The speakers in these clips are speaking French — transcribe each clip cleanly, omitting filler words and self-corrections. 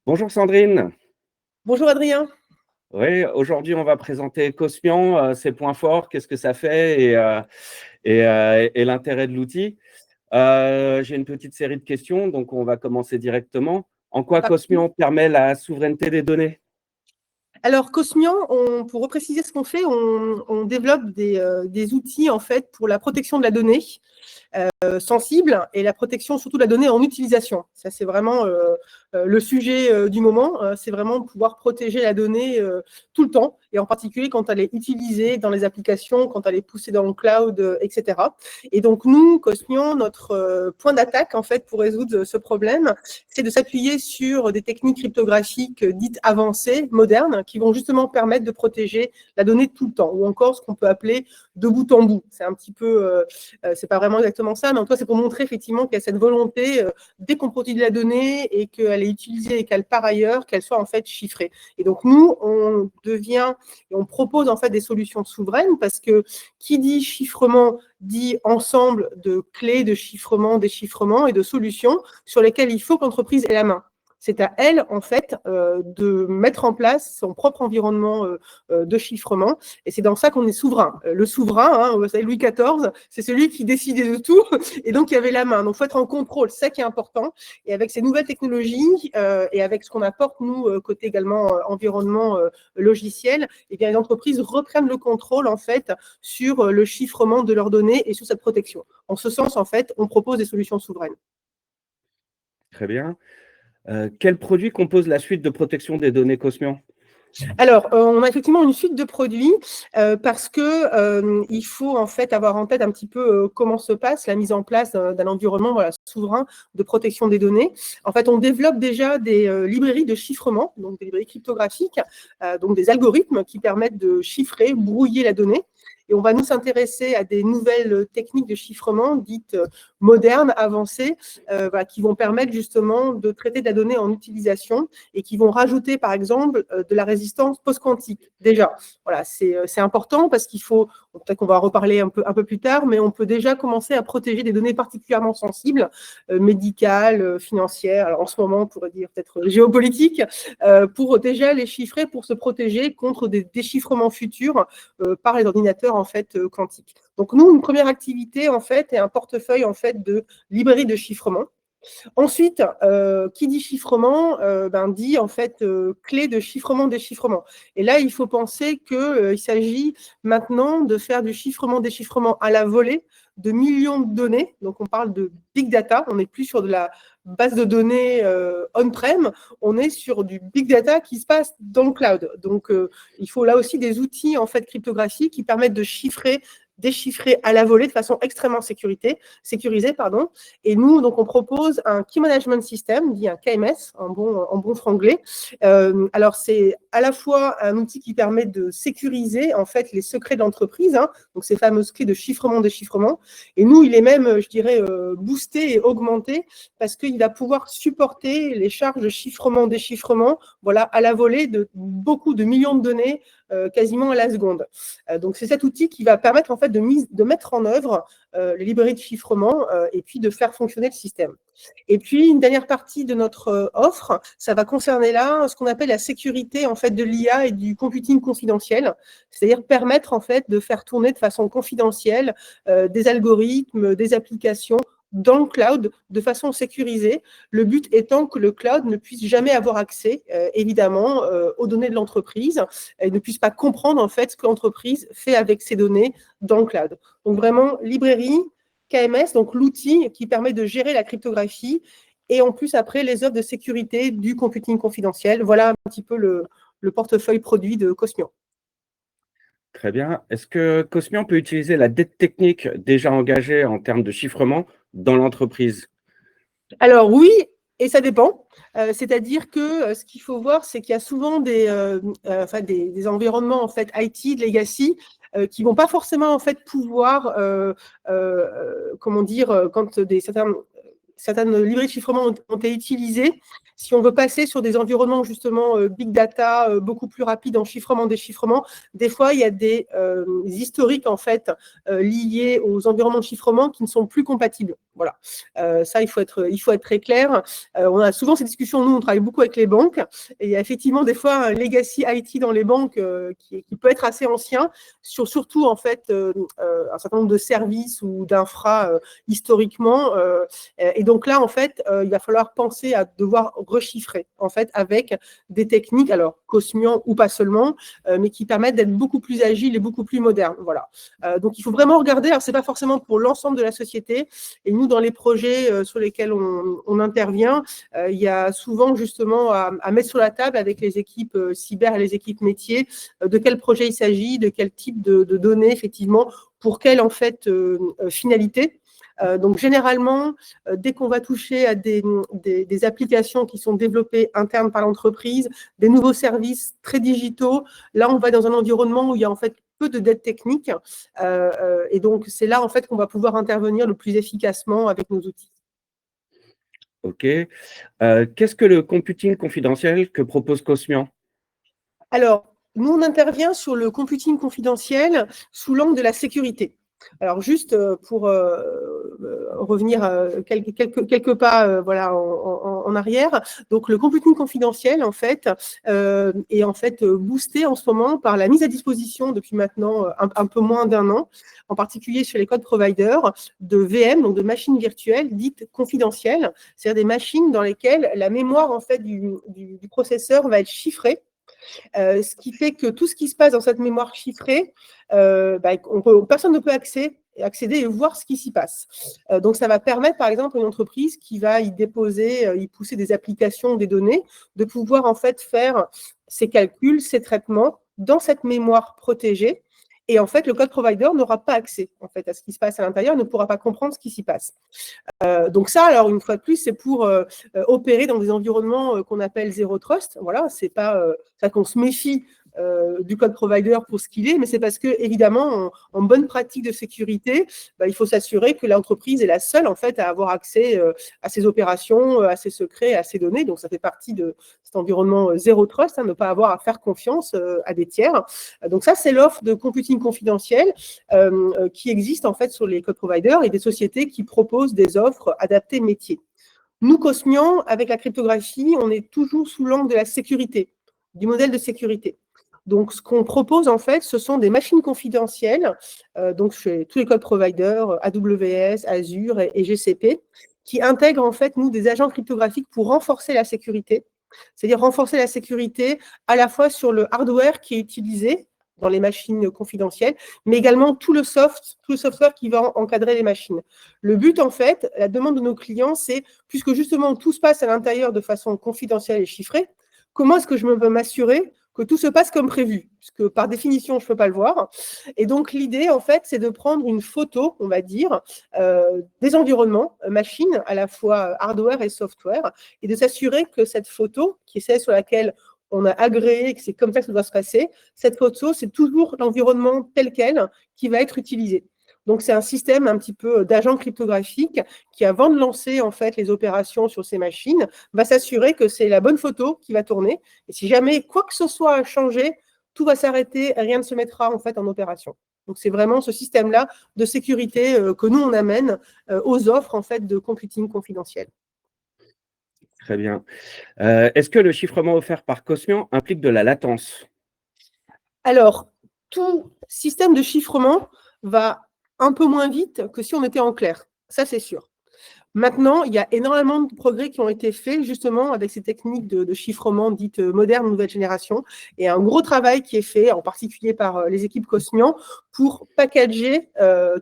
Bonjour Sandrine. Bonjour Adrien. Oui, aujourd'hui on va présenter Cosmion, ses points forts, qu'est-ce que ça fait et l'intérêt de l'outil. J'ai une petite série de questions, donc on va commencer directement. En quoi Parti. Cosmion permet la souveraineté des données? Alors Cosmian, pour repréciser ce qu'on fait, on développe des outils en fait pour la protection de la donnée sensible et la protection surtout de la donnée en utilisation. Ça c'est vraiment le sujet du moment. C'est vraiment pouvoir protéger la donnée tout le temps et en particulier quand elle est utilisée dans les applications, quand elle est poussée dans le cloud, etc. Et donc nous, Cosmian, notre point d'attaque en fait pour résoudre ce problème, c'est de s'appuyer sur des techniques cryptographiques dites avancées, modernes, qui vont justement permettre de protéger la donnée tout le temps, ou encore ce qu'on peut appeler de bout en bout. C'est un petit peu, c'est pas vraiment exactement ça, mais en tout cas, c'est pour montrer effectivement qu'il y a cette volonté, dès qu'on protège la donnée et qu'elle est utilisée et qu'elle part ailleurs, qu'elle soit en fait chiffrée. Et donc nous, on devient et on propose en fait des solutions souveraines parce que qui dit chiffrement dit ensemble de clés de chiffrement, déchiffrement et de solutions sur lesquelles il faut que l'entreprise ait la main. C'est à elle, en fait, de mettre en place son propre environnement de chiffrement. Et c'est dans ça qu'on est souverain. Le souverain, hein, vous savez, Louis XIV, c'est celui qui décidait de tout. Et donc, il y avait la main. Donc, il faut être en contrôle. C'est ça qui est important. Et avec ces nouvelles technologies et avec ce qu'on apporte, nous, côté également environnement logiciel, eh bien, les entreprises reprennent le contrôle, en fait, sur le chiffrement de leurs données et sur cette protection. En ce sens, en fait, on propose des solutions souveraines. Très bien. Quel produit compose la suite de protection des données Cosmion? Alors, on a effectivement une suite de produits parce que il faut en fait avoir en tête un petit peu comment se passe la mise en place d'un environnement voilà, souverain de protection des données. En fait, on développe déjà des librairies de chiffrement, donc des librairies cryptographiques, donc des algorithmes qui permettent de chiffrer, brouiller la donnée. Et on va nous s'intéresser à des nouvelles techniques de chiffrement dites modernes, avancées, voilà, qui vont permettre justement de traiter de la donnée en utilisation et qui vont rajouter, par exemple, de la résistance post-quantique. Déjà, voilà, c'est important parce qu'il faut, peut-être qu'on va en reparler un peu plus tard, mais on peut déjà commencer à protéger des données particulièrement sensibles, médicales, financières, alors en ce moment, on pourrait dire peut-être géopolitiques, pour déjà les chiffrer, pour se protéger contre des déchiffrements futurs par les ordinateurs en fait quantiques. Donc nous, une première activité en fait est un portefeuille en fait de librairie de chiffrement. Ensuite, qui dit chiffrement, dit en fait clé de chiffrement-déchiffrement. Et là, il faut penser qu'il s'agit maintenant de faire du chiffrement-déchiffrement à la volée de millions de données. Donc, on parle de big data. On n'est plus sur de la base de données on-prem. On est sur du big data qui se passe dans le cloud. Donc, il faut là aussi des outils en fait cryptographiques qui permettent de déchiffrer à la volée de façon extrêmement sécurisée. Et nous, donc, on propose un Key Management System, dit un KMS, en bon franglais. Alors, c'est à la fois un outil qui permet de sécuriser, en fait, les secrets de l'entreprise, hein, donc ces fameuses clés de chiffrement-déchiffrement. Et nous, il est même, je dirais, boosté et augmenté parce qu'il va pouvoir supporter les charges de chiffrement-déchiffrement, voilà, à la volée de beaucoup de millions de données, quasiment à la seconde. Donc, c'est cet outil qui va permettre, en fait, de mettre en œuvre les librairies de chiffrement et puis de faire fonctionner le système. Et puis, une dernière partie de notre offre, ça va concerner là ce qu'on appelle la sécurité en fait, de l'IA et du computing confidentiel, c'est-à-dire permettre en fait, de faire tourner de façon confidentielle des algorithmes, des applications dans le cloud de façon sécurisée, le but étant que le cloud ne puisse jamais avoir accès, évidemment, aux données de l'entreprise et ne puisse pas comprendre en fait ce que l'entreprise fait avec ces données dans le cloud. Donc vraiment, librairie, KMS, donc l'outil qui permet de gérer la cryptographie et en plus après les offres de sécurité du computing confidentiel. Voilà un petit peu le portefeuille produit de Cosmian. Très bien. Est-ce que Cosmion peut utiliser la dette technique déjà engagée en termes de chiffrement dans l'entreprise? Alors oui, et ça dépend. C'est-à-dire que ce qu'il faut voir, c'est qu'il y a souvent des environnements en fait IT, de legacy, qui vont pas forcément en fait pouvoir, comment dire, quand certains certaines librairies de chiffrement ont été utilisées. Si on veut passer sur des environnements justement big data, beaucoup plus rapides en chiffrement, déchiffrement, des fois il y a des historiques en fait liés aux environnements de chiffrement qui ne sont plus compatibles. Voilà, ça il faut être très clair. On a souvent ces discussions, nous on travaille beaucoup avec les banques et il y a effectivement des fois un legacy IT dans les banques qui peut être assez ancien sur surtout en fait un certain nombre de services ou d'infra historiquement et donc là en fait il va falloir penser à devoir rechiffrer en fait avec des techniques, alors Cosmian ou pas seulement, mais qui permettent d'être beaucoup plus agiles et beaucoup plus modernes. Voilà. Donc il faut vraiment regarder, alors c'est pas forcément pour l'ensemble de la société, et nous dans les projets sur lesquels on intervient, il y a souvent justement à mettre sur la table avec les équipes cyber et les équipes métiers de quel projet il s'agit, de quel type de données effectivement, pour quelle en fait finalité. Donc généralement, dès qu'on va toucher à des applications qui sont développées internes par l'entreprise, des nouveaux services très digitaux, là on va dans un environnement où il y a en fait peu de dettes techniques et donc c'est là en fait qu'on va pouvoir intervenir le plus efficacement avec nos outils. Ok. Qu'est-ce que le computing confidentiel que propose Cosmian? Alors, nous, on intervient sur le computing confidentiel sous l'angle de la sécurité. Alors, juste pour revenir quelques pas voilà, en arrière, donc le computing confidentiel, en fait, est en fait boosté en ce moment par la mise à disposition depuis maintenant un peu moins d'un an, en particulier sur les cloud providers, de VM, donc de machines virtuelles dites confidentielles, c'est-à-dire des machines dans lesquelles la mémoire en fait, du processeur va être chiffrée. Ce qui fait que tout ce qui se passe dans cette mémoire chiffrée, personne ne peut accéder et voir ce qui s'y passe. Donc, ça va permettre, par exemple, à une entreprise qui va y déposer, y pousser des applications, des données, de pouvoir en fait faire ses calculs, ses traitements dans cette mémoire protégée. Et en fait, le code provider n'aura pas accès en fait, à ce qui se passe à l'intérieur, ne pourra pas comprendre ce qui s'y passe. Donc ça, alors une fois de plus, c'est pour opérer dans des environnements qu'on appelle zéro trust. Voilà, c'est pas ça qu'on se méfie du code provider pour ce qu'il est, mais c'est parce que évidemment, en bonne pratique de sécurité, il faut s'assurer que l'entreprise est la seule en fait à avoir accès à ses opérations, à ses secrets, à ses données. Donc ça fait partie de cet environnement zéro trust, ne pas avoir à faire confiance à des tiers. Donc ça, c'est l'offre de computing confidentiel qui existe en fait sur les code providers et des sociétés qui proposent des offres adaptées métiers. Nous, Cosmian, avec la cryptographie, on est toujours sous l'angle de la sécurité, du modèle de sécurité. Donc, ce qu'on propose, en fait, ce sont des machines confidentielles, donc chez tous les cloud providers, AWS, Azure et GCP, qui intègrent, en fait, nous, des agents cryptographiques pour renforcer la sécurité, c'est-à-dire renforcer la sécurité à la fois sur le hardware qui est utilisé dans les machines confidentielles, mais également tout le software qui va encadrer les machines. Le but, en fait, la demande de nos clients, c'est, puisque justement tout se passe à l'intérieur de façon confidentielle et chiffrée, comment est-ce que je peux m'assurer que tout se passe comme prévu, puisque par définition, je ne peux pas le voir. Et donc, l'idée, en fait, c'est de prendre une photo, on va dire, des environnements, machines, à la fois hardware et software, et de s'assurer que cette photo, qui est celle sur laquelle on a agréé, que c'est comme ça que ça doit se passer, cette photo, c'est toujours l'environnement tel quel qui va être utilisé. Donc, c'est un système un petit peu d'agent cryptographique qui, avant de lancer en fait les opérations sur ces machines, va s'assurer que c'est la bonne photo qui va tourner. Et si jamais quoi que ce soit a changé, tout va s'arrêter, rien ne se mettra en fait en opération. Donc, c'est vraiment ce système-là de sécurité que nous, on amène aux offres en fait de computing confidentiel. Très bien. Est-ce que le chiffrement offert par Cosmian implique de la latence? Alors, tout système de chiffrement va un peu moins vite que si on était en clair. Ça, c'est sûr. Maintenant, il y a énormément de progrès qui ont été faits justement avec ces techniques de chiffrement dites modernes, nouvelle génération, et un gros travail qui est fait, en particulier par les équipes Cosmian, pour packager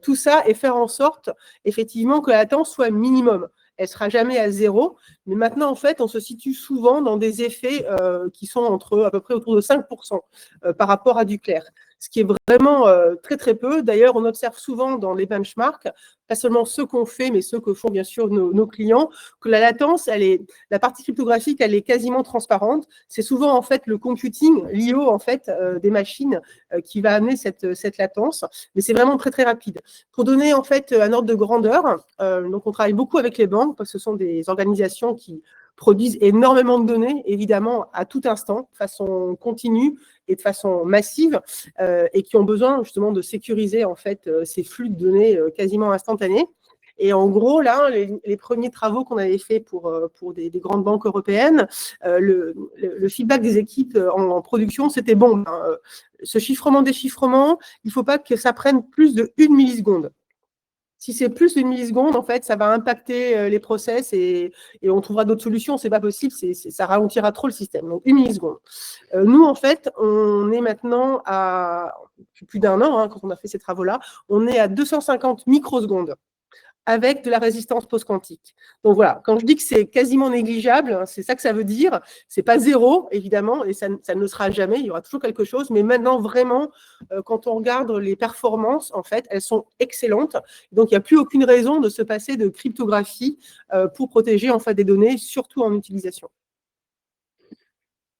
tout ça et faire en sorte effectivement que la latence soit minimum. Elle ne sera jamais à zéro, mais maintenant, en fait, on se situe souvent dans des effets qui sont à peu près autour de 5% par rapport à du clair. ce qui est vraiment très, très peu. D'ailleurs, on observe souvent dans les benchmarks, pas seulement ceux qu'on fait, mais ceux que font bien sûr nos clients, que la latence, la partie cryptographique, elle est quasiment transparente. C'est souvent en fait le computing, l'IO en fait des machines qui va amener cette latence, mais c'est vraiment très, très rapide. Pour donner en fait un ordre de grandeur, donc on travaille beaucoup avec les banques, parce que ce sont des organisations qui produisent énormément de données, évidemment, à tout instant, de façon continue et de façon massive, et qui ont besoin justement de sécuriser en fait ces flux de données quasiment instantanés. Et en gros, là, les premiers travaux qu'on avait faits pour des grandes banques européennes, le feedback des équipes en production, c'était bon. Ce chiffrement-déchiffrement, il ne faut pas que ça prenne plus de 1 milliseconde. Si c'est plus d'une milliseconde, en fait, ça va impacter les process et on trouvera d'autres solutions. Ce n'est pas possible, ça ralentira trop le système. Donc, 1 milliseconde. Nous, en fait, on est maintenant à plus d'1 an, quand on a fait ces travaux-là, on est à 250 microsecondes avec de la résistance post-quantique. Donc voilà, quand je dis que c'est quasiment négligeable, c'est ça que ça veut dire. C'est pas zéro, évidemment, et ça ne le sera jamais, il y aura toujours quelque chose, mais maintenant, vraiment, quand on regarde les performances, en fait, elles sont excellentes. Donc, il n'y a plus aucune raison de se passer de cryptographie pour protéger, en fait, des données, surtout en utilisation.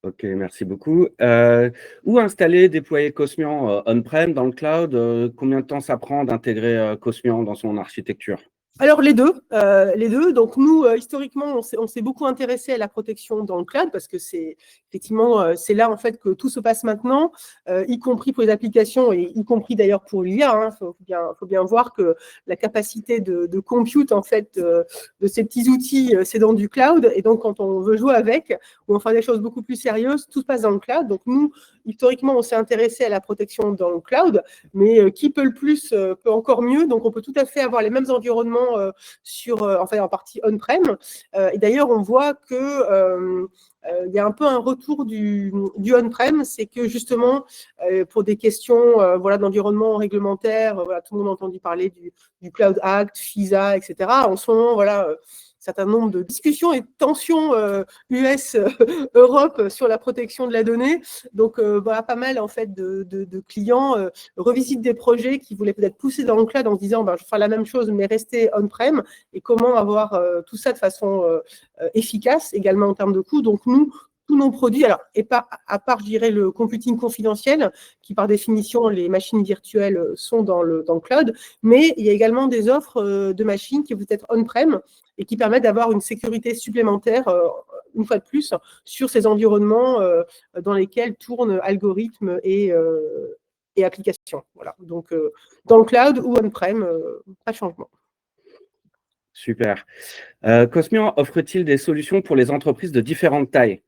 Ok, merci beaucoup. Où installer, déployer Cosmian on-prem, dans le cloud? Combien de temps ça prend d'intégrer Cosmian dans son architecture? Alors, les deux. Donc, nous, historiquement, on s'est beaucoup intéressé à la protection dans le cloud parce que c'est effectivement, c'est là, en fait, que tout se passe maintenant, y compris pour les applications et y compris d'ailleurs pour l'IA. Faut bien voir que la capacité de compute, en fait, de ces petits outils, c'est dans du cloud. Et donc, quand on veut jouer avec ou on fait des choses beaucoup plus sérieuses, tout se passe dans le cloud. Donc, nous, historiquement, on s'est intéressé à la protection dans le cloud, mais qui peut le plus peut encore mieux. Donc, on peut tout à fait avoir les mêmes environnements en partie on-prem. Et d'ailleurs, on voit que il y a un peu un retour du on-prem, c'est que justement, pour des questions d'environnement réglementaire, tout le monde a entendu parler du Cloud Act, FISA, etc. En ce moment, certain nombre de discussions et de tensions US-Europe sur la protection de la donnée. Donc, pas mal en fait de clients revisitent des projets qui voulaient peut-être pousser dans le cloud en se disant je vais faire la même chose mais rester on-prem, et comment avoir tout ça de façon efficace également en termes de coûts. Donc, nous, tous nos produits, alors, et pas à part, je dirais, le computing confidentiel, qui par définition, les machines virtuelles sont dans le cloud, mais il y a également des offres de machines qui vont être on-prem et qui permettent d'avoir une sécurité supplémentaire, une fois de plus, sur ces environnements dans lesquels tournent algorithmes et applications. Voilà. Donc, dans le cloud ou on-prem, pas de changement. Super. Cosmian offre-t-il des solutions pour les entreprises de différentes tailles?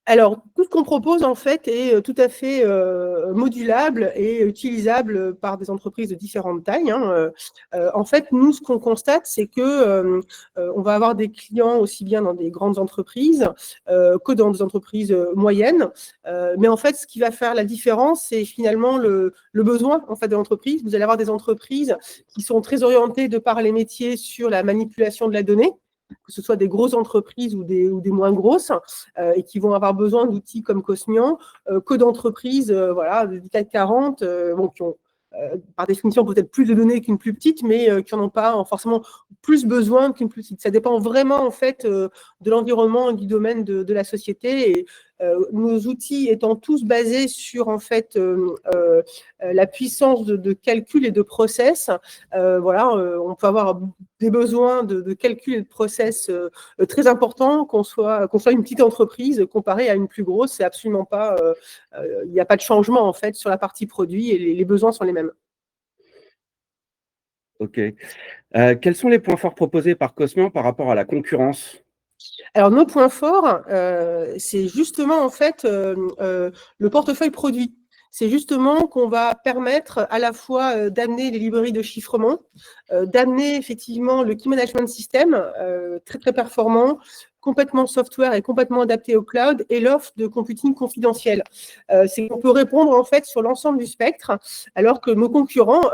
Alors, tout ce qu'on propose, en fait, est tout à fait modulable et utilisable par des entreprises de différentes tailles. En fait, nous, ce qu'on constate, c'est que on va avoir des clients aussi bien dans des grandes entreprises que dans des entreprises moyennes. Mais en fait, ce qui va faire la différence, c'est finalement le besoin en fait, de l'entreprise. Vous allez avoir des entreprises qui sont très orientées de par les métiers sur la manipulation de la donnée, que ce soit des grosses entreprises ou des moins grosses, et qui vont avoir besoin d'outils comme Cosmian, que d'entreprises du CAC 40, qui ont par définition peut-être plus de données qu'une plus petite, mais qui n'en ont pas forcément plus besoin qu'une plus petite. Ça dépend vraiment en fait de l'environnement et du domaine de la société. Et nos outils étant tous basés sur en fait la puissance de calcul et de process, on peut avoir des besoins de calcul et de process très importants, qu'on soit une petite entreprise comparée à une plus grosse. C'est absolument pas, il n'y a pas de changement en fait sur la partie produit et les besoins sont les mêmes. Ok. Quels sont les points forts proposés par Cosmian par rapport à la concurrence? Alors, nos points forts, c'est justement en fait le portefeuille produit. C'est justement qu'on va permettre à la fois d'amener les librairies de chiffrement, d'amener effectivement le Key Management System, très très performant, complètement software et complètement adapté au cloud, et l'offre de computing confidentiel. C'est qu'on peut répondre en fait sur l'ensemble du spectre, alors que nos concurrents,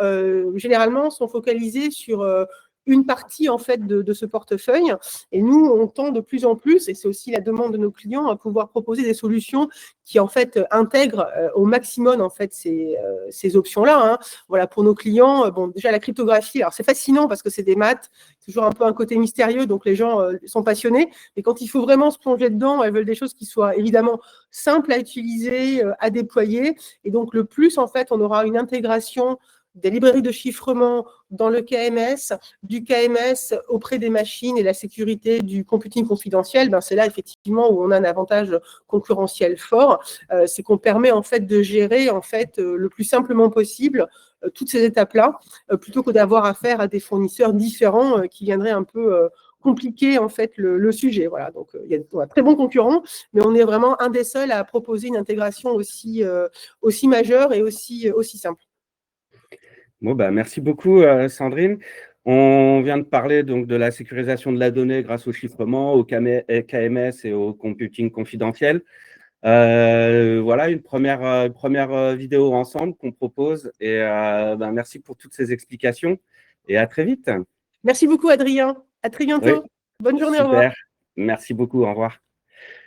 généralement, sont focalisés sur une partie en fait de ce portefeuille. Et nous, on tend de plus en plus, et c'est aussi la demande de nos clients, à pouvoir proposer des solutions qui en fait intègrent au maximum en fait ces options-là. Hein. Voilà, pour nos clients, bon, déjà la cryptographie, alors c'est fascinant parce que c'est des maths, toujours un peu un côté mystérieux, donc les gens sont passionnés. Mais quand il faut vraiment se plonger dedans, elles veulent des choses qui soient évidemment simples à utiliser, à déployer. Et donc le plus, en fait, on aura une intégration des librairies de chiffrement dans le KMS, du KMS auprès des machines et la sécurité du computing confidentiel, ben c'est là effectivement où on a un avantage concurrentiel fort. C'est qu'on permet en fait de gérer en fait le plus simplement possible toutes ces étapes-là, plutôt que d'avoir affaire à des fournisseurs différents qui viendraient un peu compliquer en fait le sujet. Voilà, donc il y a un très bon concurrent, mais on est vraiment un des seuls à proposer une intégration aussi majeure et aussi simple. Bon, bah, merci beaucoup, Sandrine. On vient de parler donc de la sécurisation de la donnée grâce au chiffrement, au KMS et au computing confidentiel. Voilà une première vidéo ensemble qu'on propose. Et ben, merci pour toutes ces explications et à très vite. Merci beaucoup, Adrien. À très Oui, bientôt. Bonne journée, au revoir. super. Merci beaucoup. Au revoir.